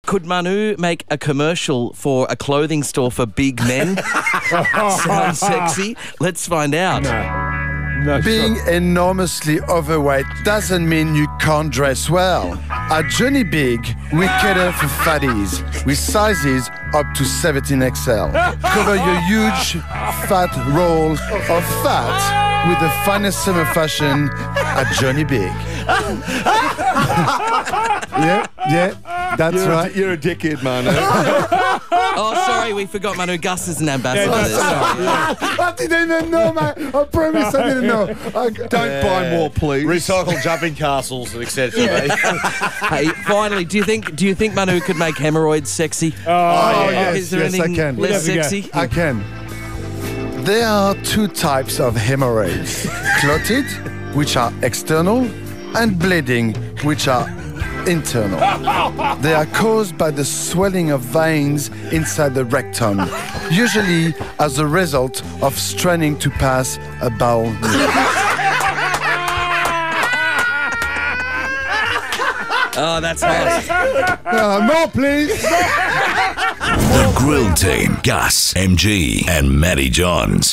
Could Manu make a commercial for a clothing store for big men? Sounds sexy. Let's find out. No, Being enormously overweight doesn't mean you can't dress well. At Johnny Big, we cater for fatties with sizes up to 17XL. Cover your huge fat roll of fat with the finest summer fashion at Johnny Big. Yeah, that's right. You're a dickhead, Manu. Oh, sorry, we forgot Manu. Gus is an ambassador. I didn't even know, man. I promise I didn't know. Don't buy more, please. Recycle jumping castles, etc. Hey, finally, do you think Manu could make hemorrhoids sexy? Oh, yes, Is there yes, I anything can. less Yeah, sexy? I can. There are two types of hemorrhoids. Clotted, which are external, and bleeding, which are internal. They are caused by the swelling of veins inside the rectum, usually as a result of straining to pass a bowel movement. Oh, that's hot. More, please. The Grill Team, Gus, MG, and Matty Johns.